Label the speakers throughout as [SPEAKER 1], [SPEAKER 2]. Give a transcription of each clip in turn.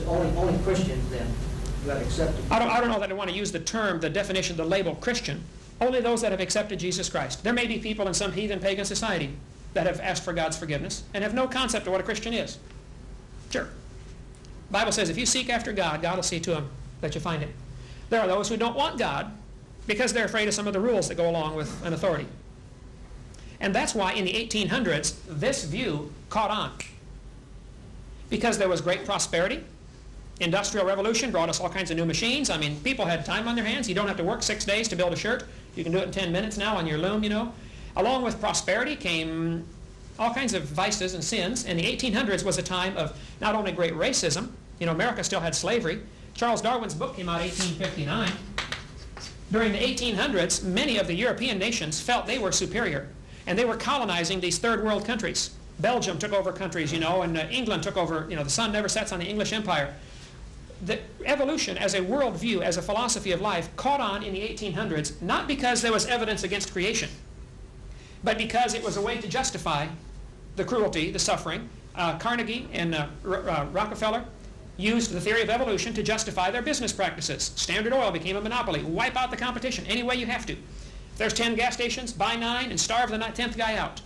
[SPEAKER 1] only Christians then who have accepted.
[SPEAKER 2] I don't know that I want to use the term, the definition, the label Christian. Only those that have accepted Jesus Christ. There may be people in some heathen pagan society that have asked for God's forgiveness and have no concept of what a Christian is. Sure. The Bible says if you seek after God, God will see to him that you find him. There are those who don't want God because they're afraid of some of the rules that go along with an authority. And that's why in the 1800s, this view caught on. Because there was great prosperity. Industrial Revolution brought us all kinds of new machines. I mean, people had time on their hands. You don't have to work 6 days to build a shirt. You can do it in 10 minutes now on your loom, you know. Along with prosperity came all kinds of vices and sins. And the 1800s was a time of not only great racism. You know, America still had slavery. Charles Darwin's book came out in 1859. During the 1800s, many of the European nations felt they were superior. And they were colonizing these third world countries. Belgium took over countries, you know, and England took over, you know, the sun never sets on the English Empire. The evolution as a worldview, as a philosophy of life, caught on in the 1800s, not because there was evidence against creation, but because it was a way to justify the cruelty, the suffering. Carnegie and Rockefeller used the theory of evolution to justify their business practices. Standard Oil became a monopoly. Wipe out the competition any way you have to. If there's 10 gas stations, buy 9 and starve the 10th guy out.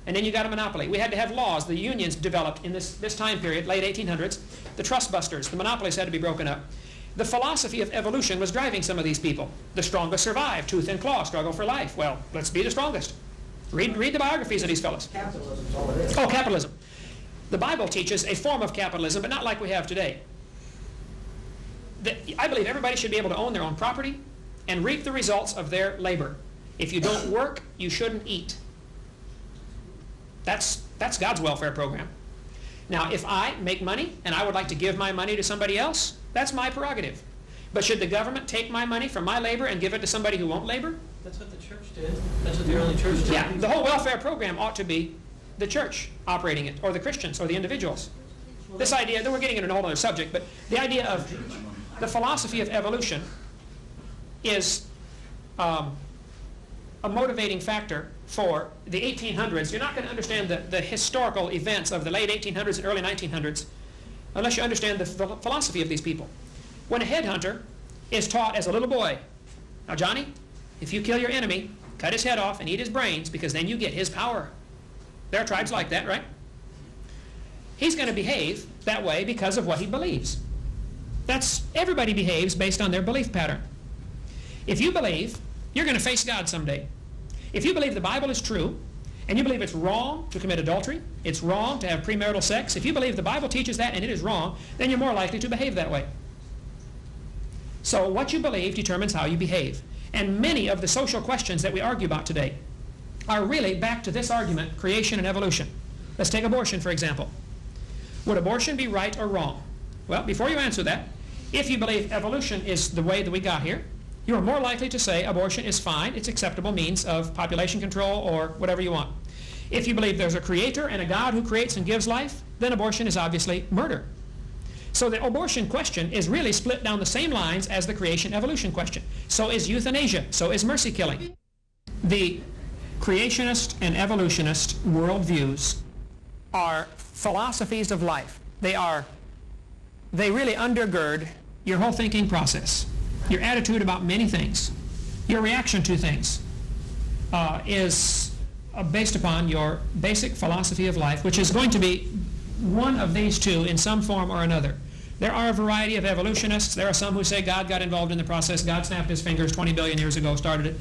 [SPEAKER 2] And then you got a monopoly. We had to have laws. The unions developed in this time period, late 1800s. The trust busters, the monopolies had to be broken up. The philosophy of evolution was driving some of these people. The strongest survive, tooth and claw, struggle for life. Well, let's be the strongest. Read the biographies of these fellows.
[SPEAKER 1] Capitalism is all it is.
[SPEAKER 2] Oh, capitalism. The Bible teaches a form of capitalism, but not like we have today. I believe everybody should be able to own their own property and reap the results of their labor. If you don't work, you shouldn't eat. That's God's welfare program. Now, if I make money and I would like to give my money to somebody else, that's my prerogative. But should the government take my money from my labor and give it to somebody who won't labor?
[SPEAKER 3] That's what the church did. That's what the early church did.
[SPEAKER 2] Yeah, the whole welfare program ought to be the church operating it, or the Christians, or the individuals. This idea, then we're getting into a whole other subject, but the idea of the philosophy of evolution is a motivating factor for the 1800s. You're not going to understand the historical events of the late 1800s and early 1900s unless you understand the philosophy of these people. When a headhunter is taught as a little boy, now Johnny, if you kill your enemy, cut his head off and eat his brains because then you get his power. There are tribes like that, right? He's going to behave that way because of what he believes. Everybody behaves based on their belief pattern. If you believe, you're going to face God someday. If you believe the Bible is true, and you believe it's wrong to commit adultery, it's wrong to have premarital sex, if you believe the Bible teaches that and it is wrong, then you're more likely to behave that way. So what you believe determines how you behave. And many of the social questions that we argue about today are really back to this argument, creation and evolution. Let's take abortion, for example. Would abortion be right or wrong? Well, before you answer that, if you believe evolution is the way that we got here, you are more likely to say abortion is fine, it's acceptable means of population control or whatever you want. If you believe there's a creator and a God who creates and gives life, then abortion is obviously murder. So the abortion question is really split down the same lines as the creation-evolution question. So is euthanasia, so is mercy killing. The creationist and evolutionist worldviews are philosophies of life. They really undergird your whole thinking process. Your attitude about many things, your reaction to things is based upon your basic philosophy of life, which is going to be one of these two in some form or another. There are a variety of evolutionists. There are some who say God got involved in the process. God snapped his fingers 20 billion years ago, started it.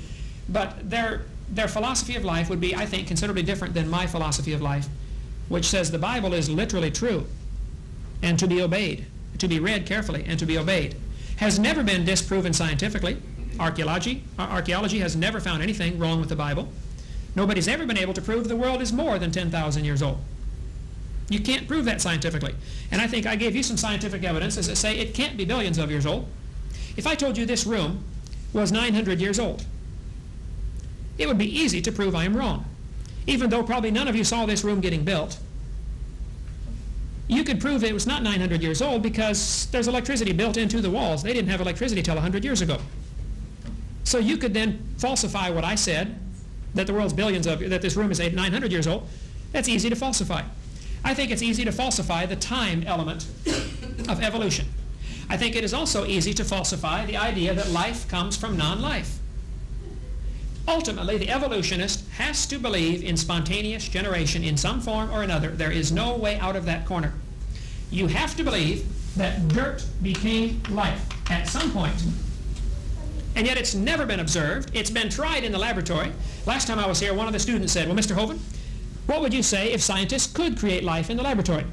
[SPEAKER 2] But their philosophy of life would be, I think, considerably different than my philosophy of life, which says the Bible is literally true and to be obeyed, to be read carefully and to be obeyed. Has never been disproven scientifically. Archaeology has never found anything wrong with the Bible. Nobody's ever been able to prove the world is more than 10,000 years old. You can't prove that scientifically. And I think I gave you some scientific evidence that say it can't be billions of years old. If I told you this room was 900 years old, it would be easy to prove I am wrong. Even though probably none of you saw this room getting built, you could prove it was not 900 years old because there's electricity built into the walls. They didn't have electricity till 100 years ago. So you could then falsify what I said, that the world's that this room is 900 years old. That's easy to falsify. I think it's easy to falsify the time element of evolution. I think it is also easy to falsify the idea that life comes from non-life. Ultimately, the evolutionist has to believe in spontaneous generation in some form or another. There is no way out of that corner. You have to believe that dirt became life at some point. And yet it's never been observed. It's been tried in the laboratory. Last time I was here, one of the students said, well, Mr. Hovind, what would you say if scientists could create life in the laboratory?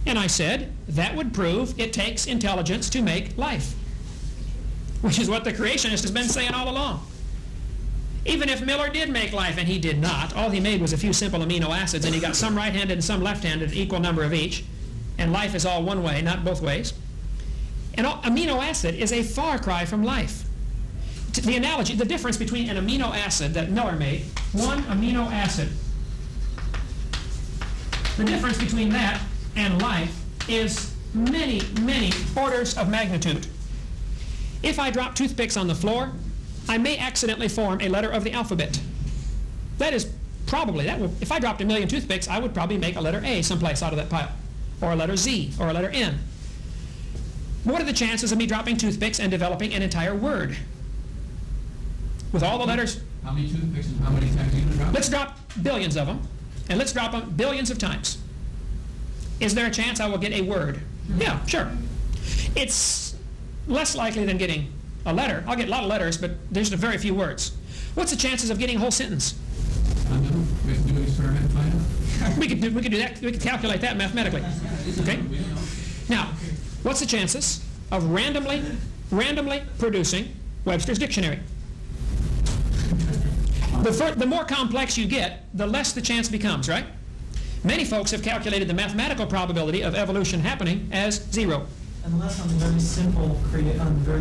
[SPEAKER 2] And I said, that would prove it takes intelligence to make life, which is what the creationist has been saying all along. Even if Miller did make life, and he did not, all he made was a few simple amino acids, and he got some right-handed and some left-handed, an equal number of each, and life is all one way, not both ways. An amino acid is a far cry from life. The analogy, the difference between an amino acid that Miller made, one amino acid, the difference between that and life is many, many orders of magnitude. If I drop toothpicks on the floor, I may accidentally form a letter of the alphabet. That is probably, if I dropped 1,000,000 toothpicks, I would probably make a letter A someplace out of that pile, or a letter Z, or a letter N. What are the chances of me dropping toothpicks and developing an entire word? With all the letters?
[SPEAKER 4] How many toothpicks and how many times are you going to drop?
[SPEAKER 2] Let's drop billions of them, and let's drop them billions of times. Is there a chance I will get a word? Yeah, sure. It's less likely than getting a letter. I'll get a lot of letters, but there's very few words. What's the chances of getting a whole sentence?
[SPEAKER 4] We can do an experiment and find out.
[SPEAKER 2] We could do that. We could calculate that mathematically. Okay. Now, what's the chances of randomly producing Webster's dictionary? The more complex you get, the less the chance becomes, right? Many folks have calculated the mathematical probability of evolution happening as 0.
[SPEAKER 3] Unless on very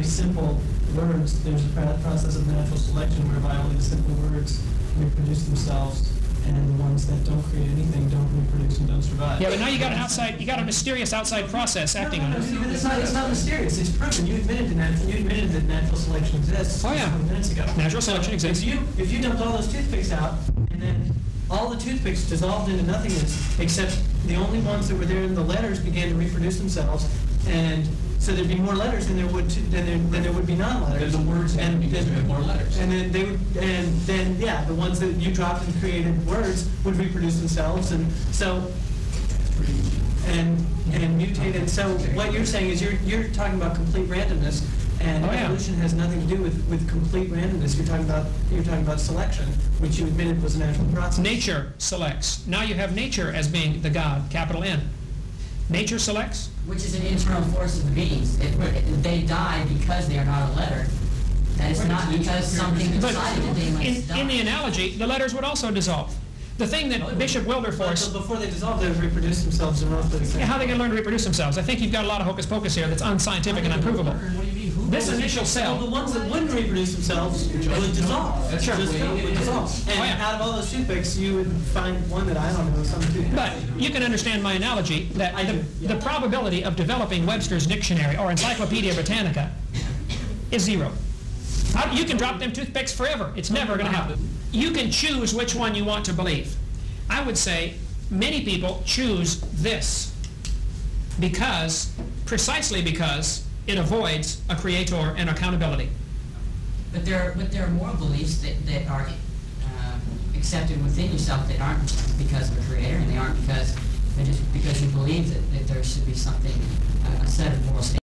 [SPEAKER 3] simple words, there's a process of natural selection whereby only the simple words reproduce themselves, and the ones that don't create anything don't reproduce and don't survive.
[SPEAKER 2] Yeah, but now you got a mysterious outside process acting on it.
[SPEAKER 3] It's not mysterious. It's proven. You admitted that natural selection exists.
[SPEAKER 2] Oh yeah.
[SPEAKER 3] 20 minutes ago.
[SPEAKER 2] Natural selection exists.
[SPEAKER 3] If you dumped all those toothpicks out, and then all the toothpicks dissolved into nothingness, except the only ones that were there in the letters began to reproduce themselves, and so there'd be more letters than there would be non-letters.
[SPEAKER 4] There's the words and because we have more letters.
[SPEAKER 3] And then the ones that you dropped and created words would reproduce themselves, and so and mutated. So what you're saying is you're talking about complete randomness, and evolution has nothing to do with complete randomness. You're talking about selection, which you admitted was a natural process.
[SPEAKER 2] Nature selects. Now you have nature as being the God, capital N. Nature selects.
[SPEAKER 5] Which is an internal force of the beings. They die because they are not a letter. That is not because something decided that they must die.
[SPEAKER 2] In the analogy, the letters would also dissolve. The thing that Bishop Wilberforce...
[SPEAKER 3] So before they dissolve, they would reproduce themselves in roughly the same.
[SPEAKER 2] How are they going to learn to reproduce themselves? I think you've got a lot of hocus pocus here that's unscientific and unprovable. This initial cell...
[SPEAKER 3] Well, the ones that wouldn't reproduce themselves would dissolve.
[SPEAKER 4] That's
[SPEAKER 2] sure.
[SPEAKER 3] Would dissolve. And out of all those toothpicks, you would find one that I don't know, some toothpick.
[SPEAKER 2] But you can understand my analogy that the probability of developing Webster's dictionary or Encyclopedia Britannica is 0. You can drop them toothpicks forever. It's never going to happen. You can choose which one you want to believe. I would say many people choose this precisely because it avoids a creator and accountability.
[SPEAKER 5] But there are moral beliefs that are accepted within yourself that aren't because of a creator, and they aren't because you believe that there should be something, a set of moral standards.